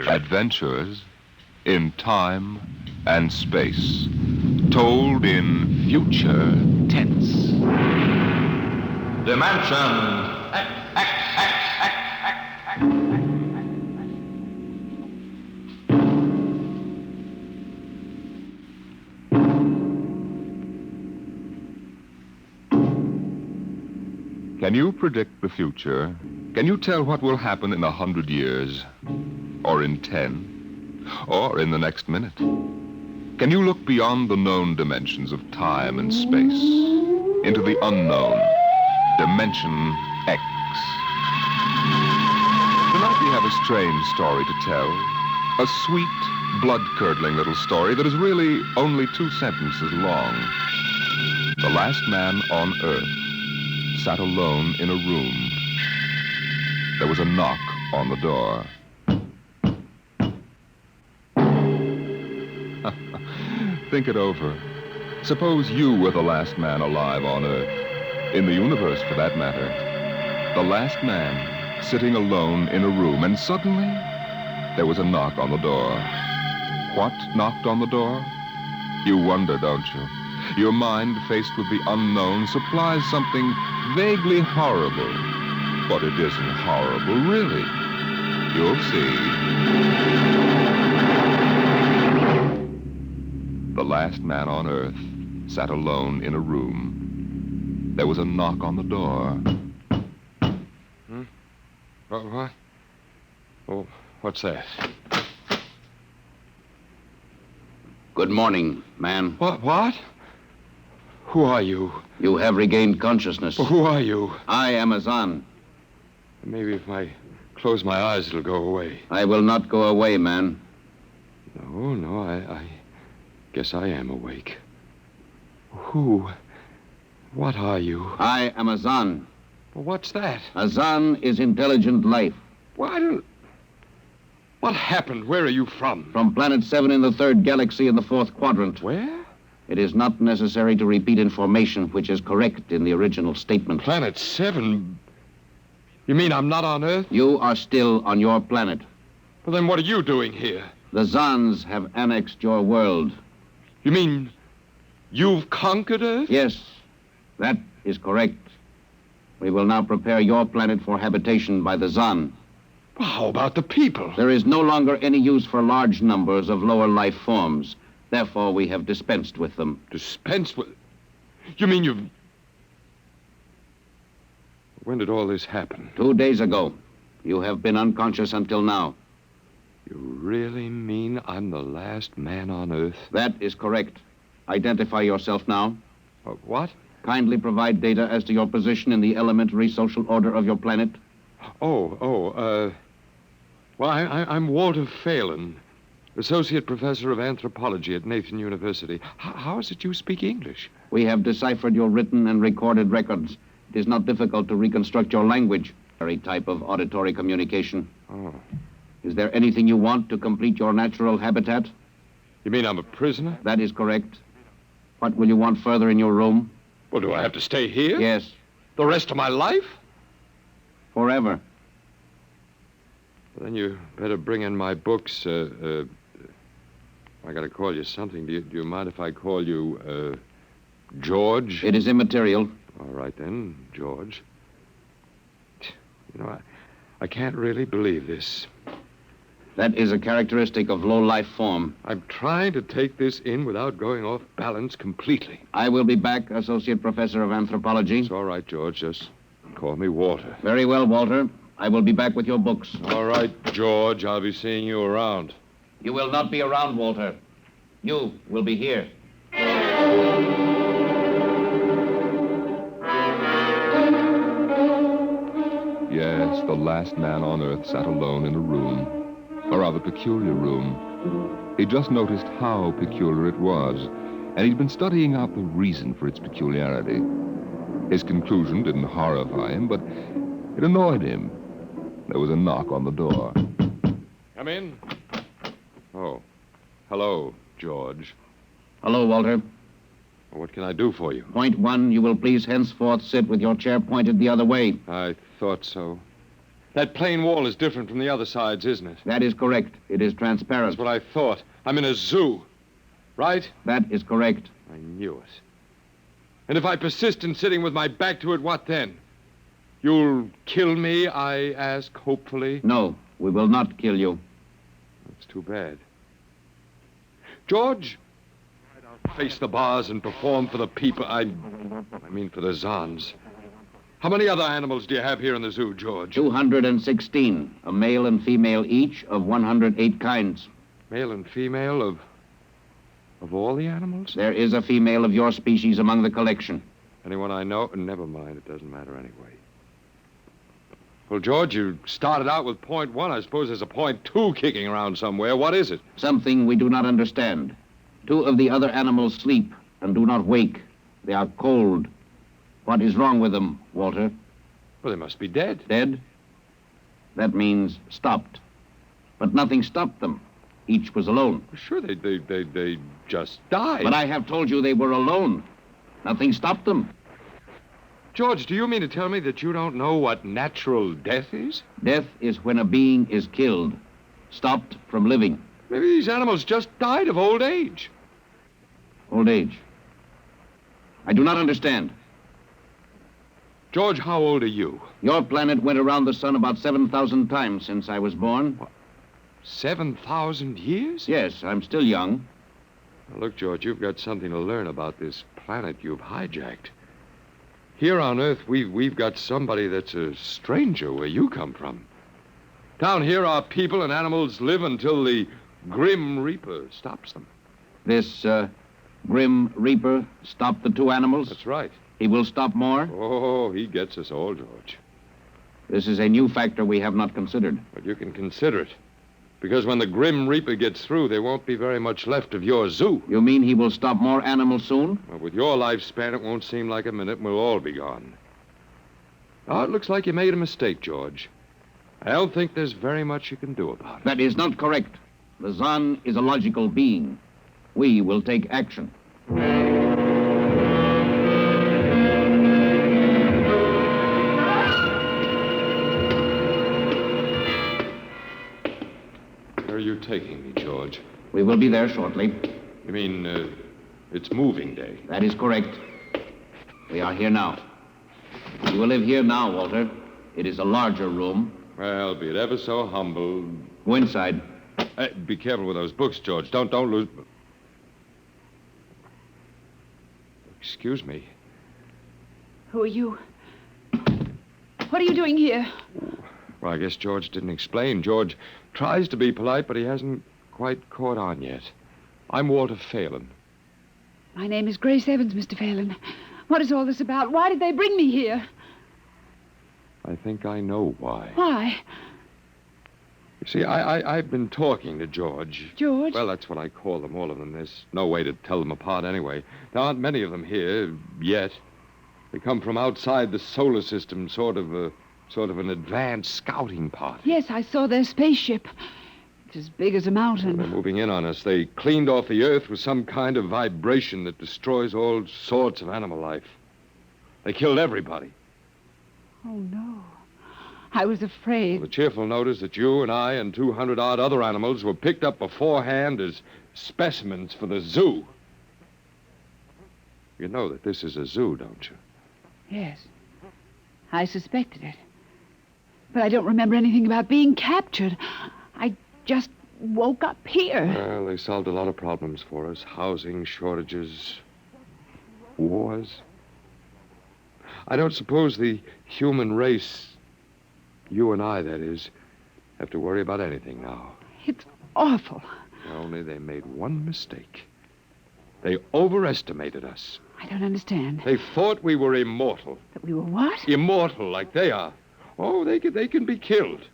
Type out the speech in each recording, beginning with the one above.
Adventures in time and space, told in future tense. Dimension Can you predict the future? Can you tell what will happen in 100 years? Or in 10? Or in the next minute? Can you look beyond the known dimensions of time and space into the unknown, Dimension X? Tonight we have a strange story to tell. A sweet, blood-curdling little story that is really only 2 sentences long. The last man on Earth sat alone in a room. There was a knock on the door. Think it over. Suppose you were the last man alive on Earth, in the universe for that matter. The last man sitting alone in a room, and suddenly there was a knock on the door. What knocked on the door? You wonder, don't you? Your mind, faced with the unknown, supplies something vaguely horrible. But it isn't horrible, really. You'll see. The last man on Earth sat alone in a room. There was a knock on the door. What? Oh, what's that? Good morning, man. What? Who are you? You have regained consciousness. Well, who are you? I am Azan. Maybe if I close my eyes, it'll go away. I will not go away, man. No, I guess I am awake. Who? What are you? I am Azan. Well, what's that? Azan is intelligent life. What happened? Where are you from? From Planet 7 in the 3rd galaxy in the 4th quadrant. Where? It is not necessary to repeat information which is correct in the original statement. Planet 7? You mean I'm not on Earth? You are still on your planet. Well, then what are you doing here? The Zans have annexed your world. You mean you've conquered Earth? Yes, that is correct. We will now prepare your planet for habitation by the Zan. Well, how about the people? There is no longer any use for large numbers of lower life forms. Therefore, we have dispensed with them. Dispensed with? You mean you've... When did all this happen? 2 days ago. You have been unconscious until now. You really mean I'm the last man on Earth? That is correct. Identify yourself now. What? Kindly provide data as to your position in the elementary social order of your planet. Well, I'm Walter Phelan, Associate Professor of Anthropology at Nathan University. How is it you speak English? We have deciphered your written and recorded records. It is not difficult to reconstruct your language. Very type of auditory communication. Oh. Is there anything you want to complete your natural habitat? You mean I'm a prisoner? That is correct. What will you want further in your room? Well, do I have to stay here? Yes. The rest of my life? Forever. Well, then you better bring in my books. I gotta call you something. Do you mind if I call you, George? It is immaterial. All right, then, George. You know, I can't really believe this. That is a characteristic of low life form. I'm trying to take this in without going off balance completely. I will be back, Associate Professor of Anthropology. It's all right, George. Just call me Walter. Very well, Walter. I will be back with your books. All right, George. I'll be seeing you around. You will not be around, Walter. You will be here. Yes, the last man on Earth sat alone in a room. A rather peculiar room. He just noticed how peculiar it was, and he'd been studying out the reason for its peculiarity. His conclusion didn't horrify him, but it annoyed him. There was a knock on the door. Come in. Oh, hello, George. Hello, Walter. What can I do for you? Point 1, you will please henceforth sit with your chair pointed the other way. I thought so. That plain wall is different from the other sides, isn't it? That is correct. It is transparent. That's what I thought. I'm in a zoo, right? That is correct. I knew it. And if I persist in sitting with my back to it, what then? You'll kill me, I ask, hopefully? No, we will not kill you. That's too bad. George, I'll face the bars and perform for the people. I mean for the Zons. How many other animals do you have here in the zoo, George? 216, a male and female each of 108 kinds. Male and female of all the animals? There is a female of your species among the collection. Anyone I know? Never mind, it doesn't matter anyway. Well, George, you started out with point 1. I suppose there's a point 2 kicking around somewhere. What is it? Something we do not understand. 2 of the other animals sleep and do not wake. They are cold. What is wrong with them, Walter? Well, they must be dead. Dead? That means stopped. But nothing stopped them. Each was alone. Sure, they just died. But I have told you they were alone. Nothing stopped them. George, do you mean to tell me that you don't know what natural death is? Death is when a being is killed, stopped from living. Maybe these animals just died of old age. Old age. I do not understand. George, how old are you? Your planet went around the sun about 7,000 times since I was born. What? 7,000 years? Yes, I'm still young. Now, look, George, you've got something to learn about this planet you've hijacked. Here on Earth, we've got somebody that's a stranger where you come from. Down here, our people and animals live until the Grim Reaper stops them. This Grim Reaper stopped the 2 animals? That's right. He will stop more? Oh, he gets us all, George. This is a new factor we have not considered. But you can consider it. Because when the Grim Reaper gets through, there won't be very much left of your zoo. You mean he will stop more animals soon? Well, with your lifespan, it won't seem like a minute and we'll all be gone. Oh, it looks like you made a mistake, George. I don't think there's very much you can do about it. That is not correct. The Zon is a logical being. We will take action. Where are you taking me, George? We will be there shortly. You mean, it's moving day? That is correct. We are here now. You will live here now, Walter. It is a larger room. Well, be it ever so humble. Go inside. Be careful with those books, George. Don't lose... Excuse me. Who are you? What are you doing here? Well, I guess George didn't explain. George tries to be polite, but he hasn't quite caught on yet. I'm Walter Phelan. My name is Grace Evans, Mr. Phelan. What is all this about? Why did they bring me here? I think I know why. Why? You see, I've been talking to George. George? Well, that's what I call them, all of them. There's no way to tell them apart anyway. There aren't many of them here, yet. They come from outside the solar system, sort of an advanced scouting party. Yes, I saw their spaceship. It's as big as a mountain. They're moving in on us. They cleaned off the Earth with some kind of vibration that destroys all sorts of animal life. They killed everybody. Oh, no. I was afraid. Well, the cheerful note is that you and I and 200-odd other animals were picked up beforehand as specimens for the zoo. You know that this is a zoo, don't you? Yes. I suspected it. But I don't remember anything about being captured. I just woke up here. Well, they solved a lot of problems for us. Housing shortages, wars. I don't suppose the human race, you and I, that is, have to worry about anything now. It's awful. Only they made one mistake. They overestimated us. I don't understand. They thought we were immortal. That we were what? Immortal, like they are. Oh, they can be killed.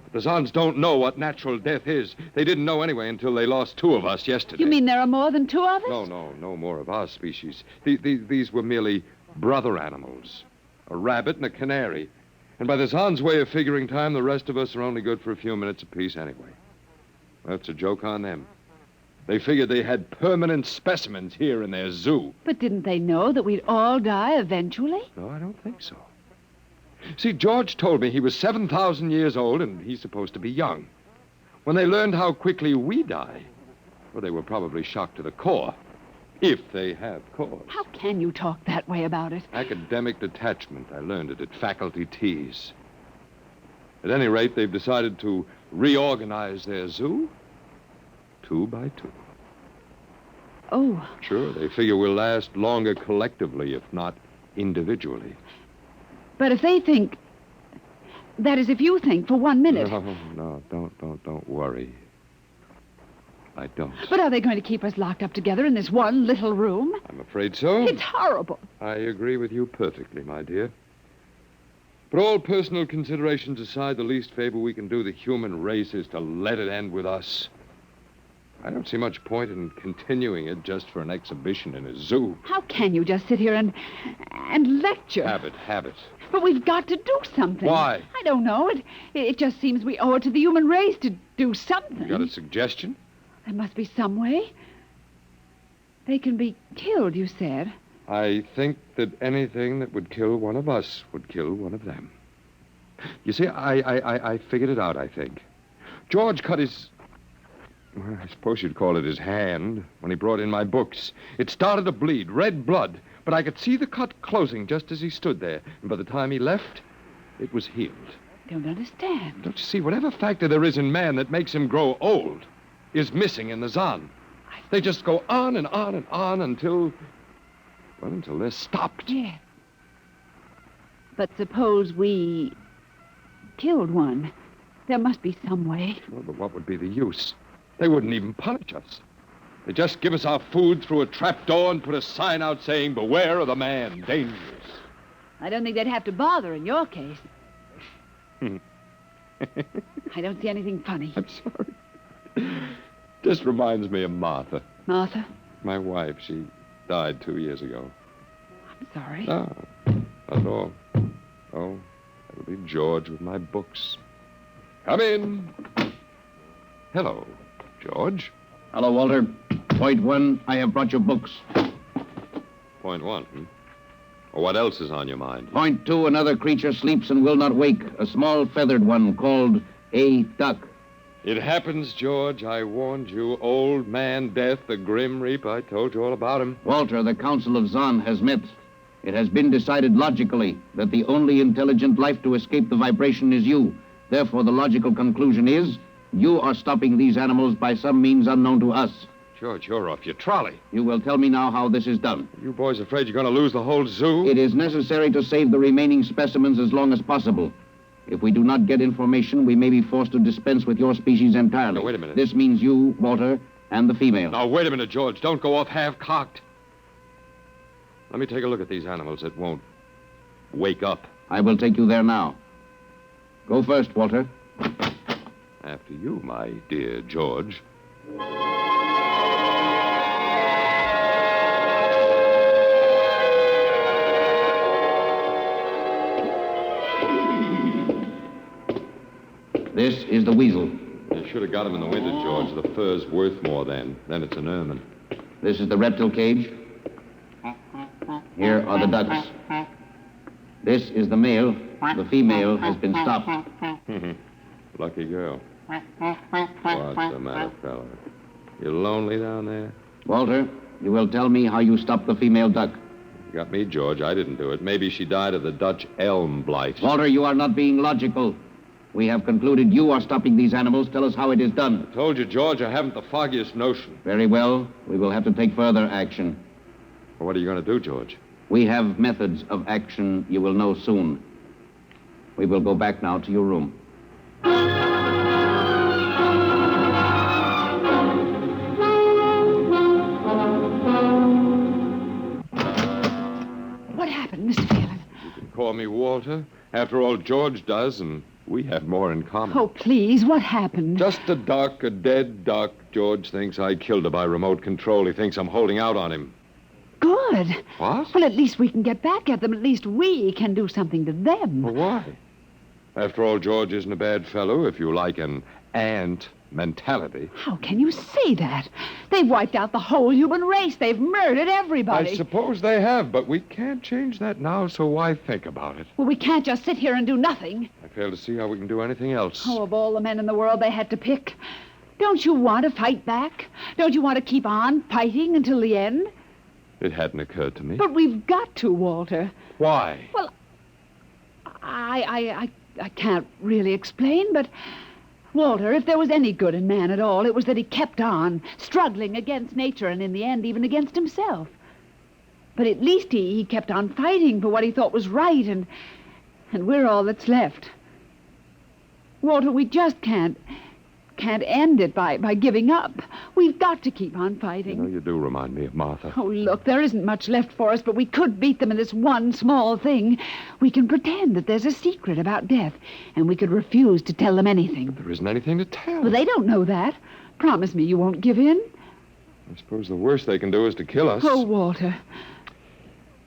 But the Zons don't know what natural death is. They didn't know anyway until they lost 2 of us yesterday. You mean there are more than 2 of us? No more of our species. These were merely brother animals. A rabbit and a canary. And by the Zons' way of figuring time, the rest of us are only good for a few minutes apiece anyway. That's a joke on them. They figured they had permanent specimens here in their zoo. But didn't they know that we'd all die eventually? No, I don't think so. See, George told me he was 7,000 years old and he's supposed to be young. When they learned how quickly we die, well, they were probably shocked to the core. If they have cause. How can you talk that way about it? Academic detachment. I learned it at faculty teas. At any rate, they've decided to reorganize their zoo 2 by 2. Oh. Sure, they figure we'll last longer collectively, if not individually. But if they think... That is, if you think for 1 minute... No, don't worry. I don't. But are they going to keep us locked up together in this one little room? I'm afraid so. It's horrible. I agree with you perfectly, my dear. But all personal considerations aside, the least favor we can do the human race is to let it end with us. I don't see much point in continuing it just for an exhibition in a zoo. How can you just sit here and lecture? Habit. But we've got to do something. Why? I don't know. It just seems we owe it to the human race to do something. You got a suggestion? There must be some way. They can be killed, you said. I think that anything that would kill one of us would kill one of them. You see, I figured it out, I think. George cut his... Well, I suppose you'd call it his hand when he brought in my books. It started to bleed, red blood, but I could see the cut closing just as he stood there. And by the time he left, it was healed. I don't understand. Don't you see, whatever factor there is in man that makes him grow old is missing in the Zon. They just go on and on and on until they're stopped. Yeah. But suppose we killed one. There must be some way. Well, but what would be the use? They wouldn't even punish us. They just give us our food through a trap door and put a sign out saying, "Beware of the man, dangerous." I don't think they'd have to bother in your case. I don't see anything funny. I'm sorry. Just reminds me of Martha. Martha? My wife. She died 2 years ago. I'm sorry. No, not at all. Oh, that'll be George with my books. Come in. Hello, George. Hello, Walter. Point 1, I have brought your books. Point 1, Well, what else is on your mind? Point 2, another creature sleeps and will not wake. A small feathered one called a duck. It happens, George. I warned you. Old man Death, the Grim Reaper. I told you all about him. Walter, the Council of Zon has met. It has been decided logically that the only intelligent life to escape the vibration is you. Therefore, the logical conclusion is you are stopping these animals by some means unknown to us. George, you're off your trolley. You will tell me now how this is done. You boys afraid you're going to lose the whole zoo? It is necessary to save the remaining specimens as long as possible. If we do not get information, we may be forced to dispense with your species entirely. Now, wait a minute. This means you, Walter, and the female. Now, wait a minute, George. Don't go off half-cocked. Let me take a look at these animals that won't wake up. I will take you there now. Go first, Walter. After you, my dear George. This is the weasel. You should have got him in the winter, George. The fur's worth more then. Then it's an ermine. This is the reptile cage. Here are the ducks. This is the male. The female has been stopped. Lucky girl. What's the matter, fella? You lonely down there? Walter, you will tell me how you stopped the female duck. You got me, George. I didn't do it. Maybe she died of the Dutch elm blight. Walter, you are not being logical. We have concluded you are stopping these animals. Tell us how it is done. I told you, George, I haven't the foggiest notion. Very well. We will have to take further action. Well, what are you going to do, George? We have methods of action you will know soon. We will go back now to your room. What happened, Mr. Phelan? You can call me Walter. After all, George does, and we have more in common. Oh, please, what happened? Just a duck, a dead duck. George thinks I killed her by remote control. He thinks I'm holding out on him. Good. What? Well, at least we can get back at them. At least we can do something to them. Well, why? After all, George isn't a bad fellow. If you like an ant mentality. How can you say that? They've wiped out the whole human race. They've murdered everybody. I suppose they have, but we can't change that now, so why think about it? Well, we can't just sit here and do nothing. I fail to see how we can do anything else. Oh, of all the men in the world they had to pick. Don't you want to fight back? Don't you want to keep on fighting until the end? It hadn't occurred to me. But we've got to, Walter. Why? Well, I can't really explain, but... Walter, if there was any good in man at all, it was that he kept on, struggling against nature and in the end even against himself. But at least he kept on fighting for what he thought was right, and we're all that's left. Walter, we just can't end it by giving up. We've got to keep on fighting. You know, you do remind me of Martha. Oh, look, there isn't much left for us, but we could beat them in this one small thing. We can pretend that there's a secret about death, and we could refuse to tell them anything. There isn't anything to tell. Well, they don't know that. Promise me you won't give in. I suppose the worst they can do is to kill us. Oh, Walter.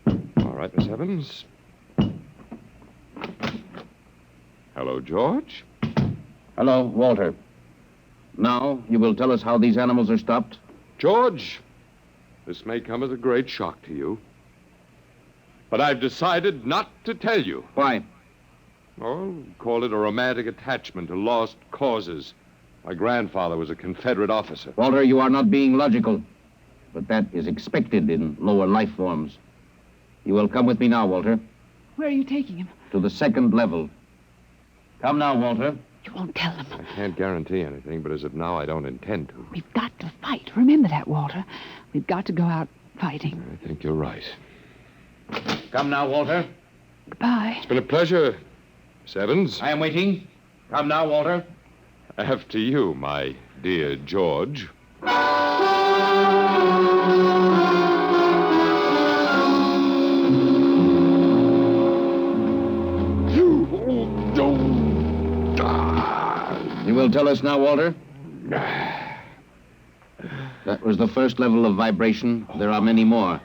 All right, Miss Evans. Hello, George. Hello, Walter. Now, you will tell us how these animals are stopped? George, this may come as a great shock to you, but I've decided not to tell you. Why? Oh, call it a romantic attachment to lost causes. My grandfather was a Confederate officer. Walter, you are not being logical, but that is expected in lower life forms. You will come with me now, Walter, Where are you taking him? to the second level. Come now, Walter. You won't tell them. I can't guarantee anything, but as of now, I don't intend to. We've got to fight. Remember that, Walter. We've got to go out fighting. I think you're right. Come now, Walter. Goodbye. It's been a pleasure, Miss Evans. I am waiting. Come now, Walter. After you, my dear George. You will tell us now, Walter? That was the first level of vibration. There are many more.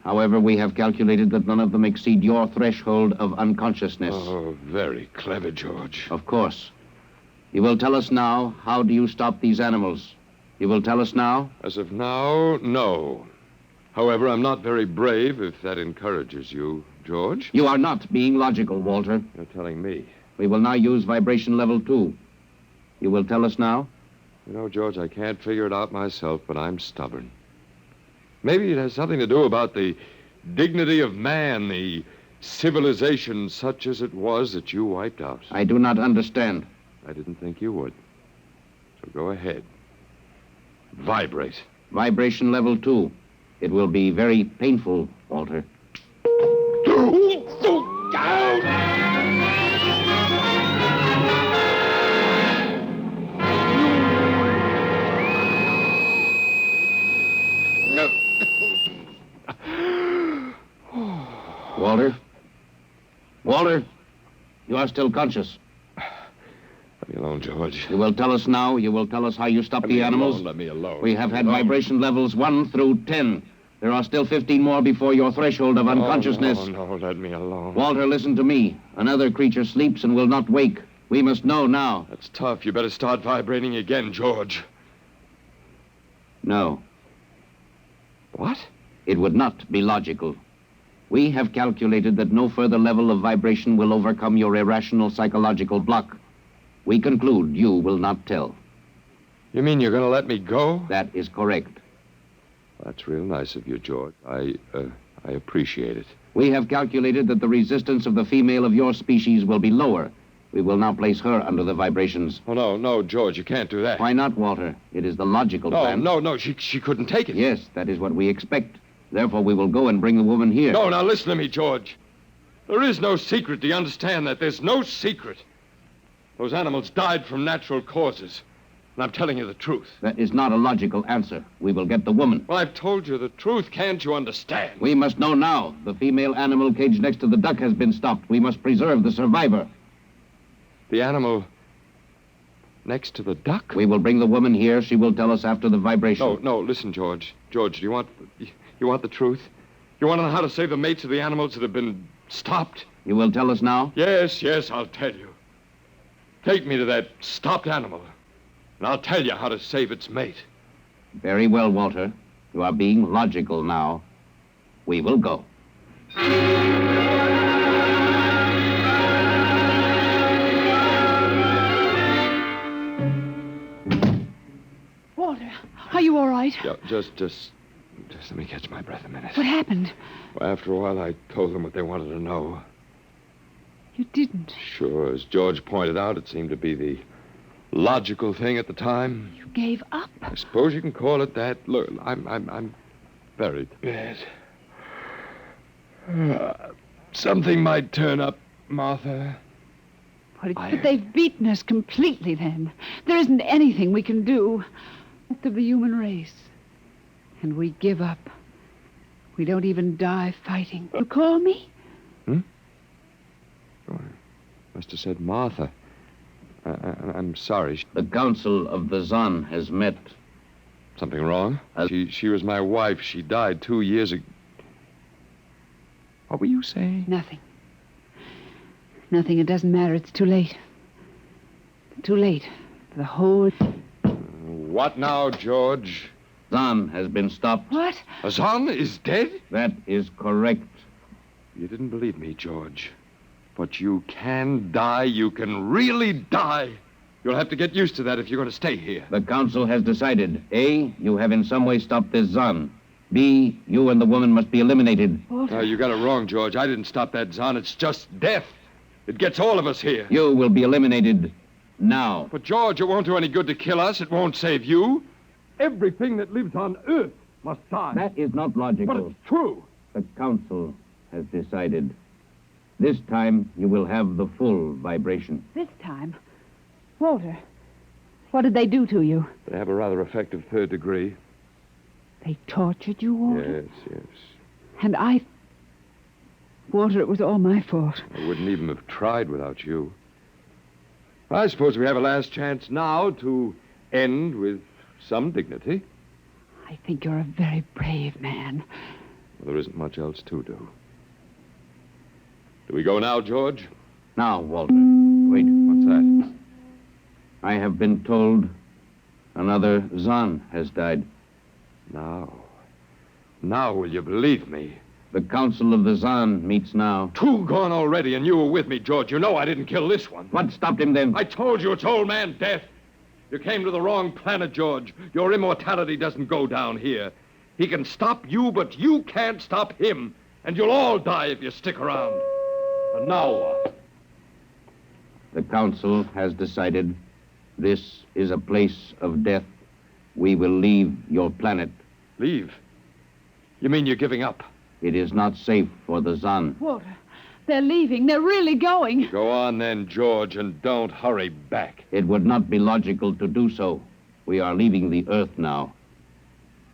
However, we have calculated that none of them exceed your threshold of unconsciousness. Oh, very clever, George. Of course. You will tell us now, how do you stop these animals? You will tell us now? As of now, no. However, I'm not very brave, if that encourages you, George. You are not being logical, Walter. You're telling me. We will now use vibration level 2. You will tell us now? You know, George, I can't figure it out myself, but I'm stubborn. Maybe it has something to do about the dignity of man, the civilization such as it was that you wiped out. I do not understand. I didn't think you would. So go ahead. Vibrate. Vibration level 2. It will be very painful, Walter. Walter? Walter? You are still conscious. Let me alone, George. You will tell us now. You will tell us how you stop the animals. Let me alone. We have had vibration levels 1 through 10. There are still 15 more before your threshold of unconsciousness. No, let me alone. Walter, listen to me. Another creature sleeps and will not wake. We must know now. That's tough. You better start vibrating again, George. No. What? It would not be logical. We have calculated that no further level of vibration will overcome your irrational psychological block. We conclude you will not tell. You mean you're going to let me go? That is correct. That's real nice of you, George. I appreciate it. We have calculated that the resistance of the female of your species will be lower. We will now place her under the vibrations. Oh, no, George, you can't do that. Why not, Walter? It is the logical plan. No, she couldn't take it. Yes, that is what we expect. Therefore, we will go and bring the woman here. No, now listen to me, George. There is no secret. Do you understand that? There's no secret. Those animals died from natural causes. And I'm telling you the truth. That is not a logical answer. We will get the woman. Well, I've told you the truth. Can't you understand? We must know now. The female animal caged next to the duck has been stopped. We must preserve the survivor. The animal next to the duck? We will bring the woman here. She will tell us after the vibration. No, listen, George. George, do you want the truth? You want to know how to save the mates of the animals that have been stopped? You will tell us now? Yes, I'll tell you. Take me to that stopped animal. and I'll tell you how to save its mate. Very well, Walter. You are being logical now. We will go. Walter, are you all right? Yeah, just let me catch my breath a minute. What happened? Well, after a while, I told them what they wanted to know. You didn't. Sure, as George pointed out, it seemed to be the logical thing at the time. You gave up? I suppose you can call it that. Look, I'm very bad. Something might turn up, Martha. But they've beaten us completely then. There isn't anything we can do. Most of the human race. And we give up. We don't even die fighting. You call me? Oh, I must have said Martha. I'm sorry. The Council of the Zan has met. Something wrong? She was my wife. She died 2 years ago. What were you saying? Nothing. Nothing. It doesn't matter. It's too late. Too late. The whole... What now, George? Zan has been stopped. What? Azan is dead? That is correct. You didn't believe me, George. But you can die. You can really die. You'll have to get used to that if you're going to stay here. The Council has decided. A, you have in some way stopped this Zan. B, you and the woman must be eliminated. Walter. You got it wrong, George. I didn't stop that Zan. It's just death. It gets all of us here. You will be eliminated now. But, George, it won't do any good to kill us. It won't save you. Everything that lives on Earth must die. That is not logical. But it's true. The Council has decided. This time, you will have the full vibration. This time? Walter, what did they do to you? They have a rather effective third degree. They tortured you, Walter? Yes. And I... Walter, it was all my fault. I wouldn't even have tried without you. I suppose we have a last chance now to end with some dignity. I think you're a very brave man. Well, there isn't much else to do. Do we go now, George? Now, Walter. Wait. What's that? I have been told another Zan has died. Now will you believe me? The Council of the Zan meets now. 2 gone already, and you were with me, George. You know I didn't kill this one. What stopped him then? I told you it's old man death. You came to the wrong planet, George. Your immortality doesn't go down here. He can stop you, but you can't stop him. And you'll all die if you stick around. And now what? The Council has decided this is a place of death. We will leave your planet. Leave? You mean you're giving up? It is not safe for the Zan. Walter, they're leaving. They're really going. Go on then, George, and don't hurry back. It would not be logical to do so. We are leaving the Earth now.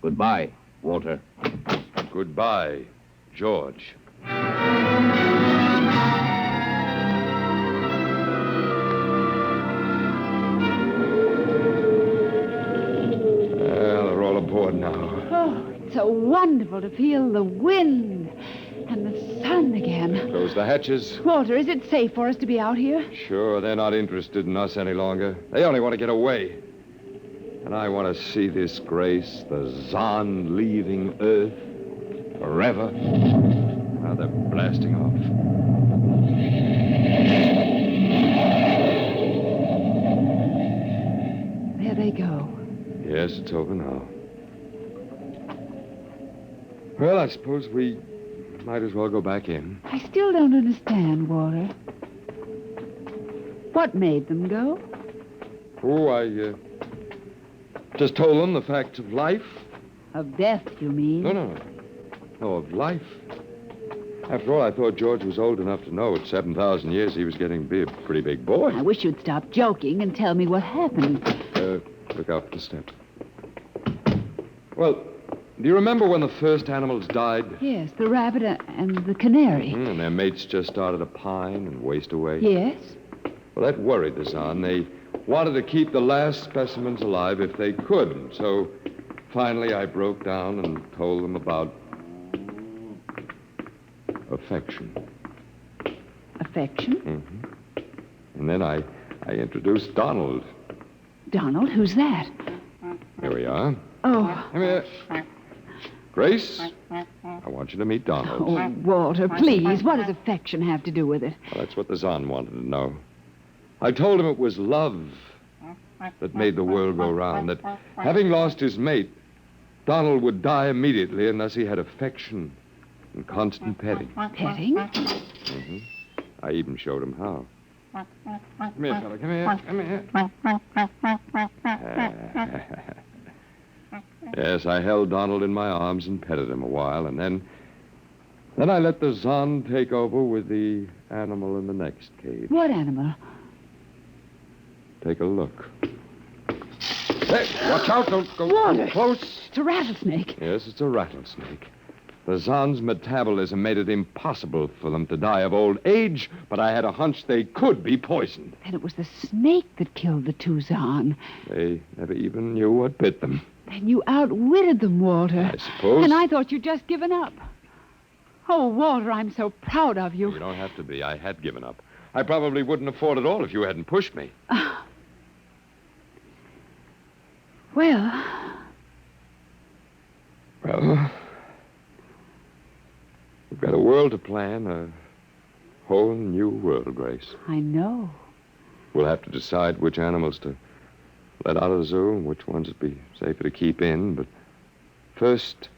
Goodbye, Walter. Goodbye, George. Well, they're all aboard now. Oh, it's so wonderful to feel the wind and the sun again. Close the hatches. Walter, is it safe for us to be out here? Sure, they're not interested in us any longer. They only want to get away. And I want to see this grace, the Zan leaving Earth forever. Now they're blasting off. There they go. Yes, it's over now. Well, I suppose we might as well go back in. I still don't understand, Walter. What made them go? Oh, I just told them the facts of life. Of death, you mean? No, of life. After all, I thought George was old enough to know at 7,000 years he was getting to be a pretty big boy. I wish you'd stop joking and tell me what happened. Look out for the step. Well, do you remember when the first animals died? Yes, the rabbit and the canary. And their mates just started to pine and waste away? Yes? Well, that worried the Zan. They wanted to keep the last specimens alive if they could. So finally I broke down and told them about affection. Affection? Mm-hmm. And then I introduced Donald. Donald, who's that? Here we are. Oh, Come here. Grace, I want you to meet Donald. oh, Walter, please. What does affection have to do with it? Well, that's what the Zon wanted to know. I told him it was love that made the world go round, that having lost his mate, Donald would die immediately unless he had affection and constant petting. Petting? Mm-hmm. I even showed him how. Come here, fella. Come here. Come here. Yes, I held Donald in my arms and petted him a while, and then I let the Zon take over with the animal in the next cage. What animal? Take a look. Hey, watch out. Don't go Walter. too close. It's a rattlesnake. Yes, it's a rattlesnake. The Zon's metabolism made it impossible for them to die of old age, but I had a hunch they could be poisoned. Then it was the snake that killed the two Zon. They never even knew what bit them. Then you outwitted them, Walter. I suppose. And I thought you'd just given up. Oh, Walter, I'm so proud of you. You don't have to be. I had given up. I probably wouldn't have fought at all if you hadn't pushed me. Well, Well, we've got a world to plan, a whole new world, Grace. I know. We'll have to decide which animals to let out of the zoo and which ones would be safer to keep in. But first,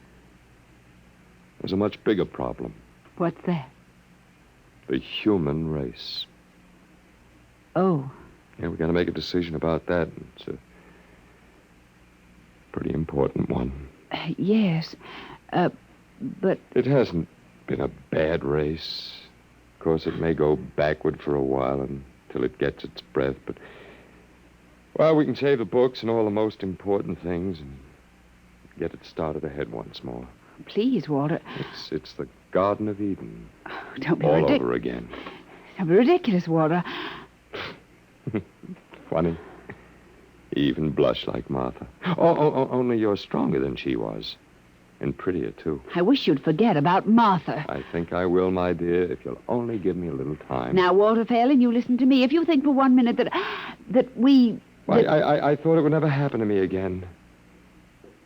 there's a much bigger problem. What's that? The human race. Oh, Yeah, we've got to make a decision about that. It's a pretty important one. yes. But It hasn't been a bad race. Of course, it may go backward for a while until it gets its breath, but... Well, we can save the books and all the most important things and get it started ahead once more. please, Walter. It's the Garden of Eden. Don't be All ridiculous. over again. Don't be ridiculous, Walter. Funny. You even blush like Martha. Only you're stronger than she was. And prettier, too. I wish you'd forget about Martha. I think I will, my dear, if you'll only give me a little time. Now, Walter Phelan, you listen to me. If you think for 1 minute that we... Why, I thought it would never happen to me again.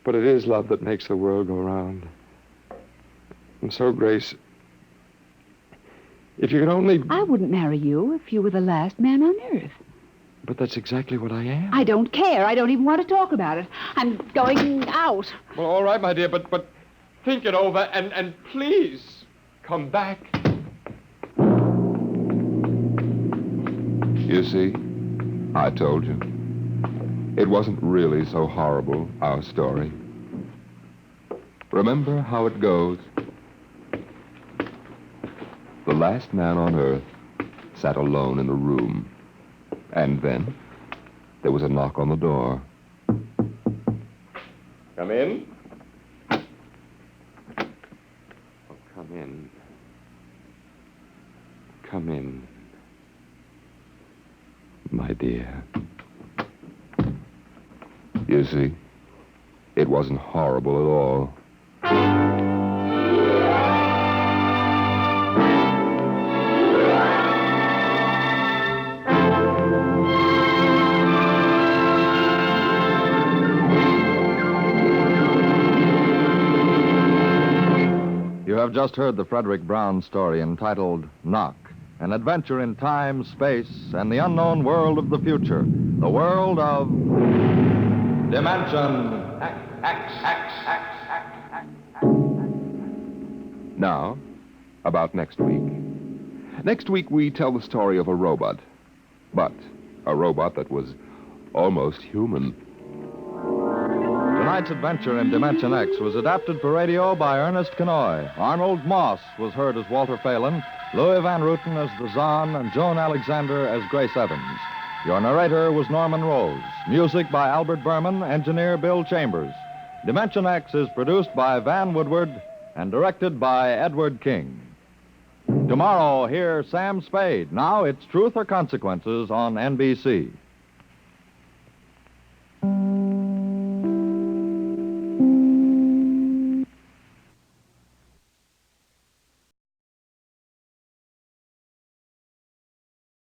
But it is love that makes the world go round. And so, Grace, if you could only... I wouldn't marry you if you were the last man on earth. But that's exactly what I am. I don't care. I don't even want to talk about it. I'm going out. Well, all right, my dear, but think it over and please come back. You see, I told you. It wasn't really so horrible, our story. Remember how it goes. The last man on Earth sat alone in a room. And then there was a knock on the door. Come in. Oh, come in. Come in, my dear. You see, it wasn't horrible at all. You have just heard the Frederick Brown story entitled Knock, an adventure in time, space, and the unknown world of the future, the world of Dimension Now, about next week. Next week, we tell the story of a robot. But a robot that was almost human. Tonight's adventure in Dimension X was adapted for radio by Ernest Kenoy. Arnold Moss was heard as Walter Phelan, Louis Van Ruten as the Zon, and Joan Alexander as Grace Evans. Your narrator was Norman Rose. Music by Albert Berman, engineer Bill Chambers. Dimension X is produced by Van Woodward and directed by Edward King. Tomorrow, hear Sam Spade. Now it's Truth or Consequences on NBC.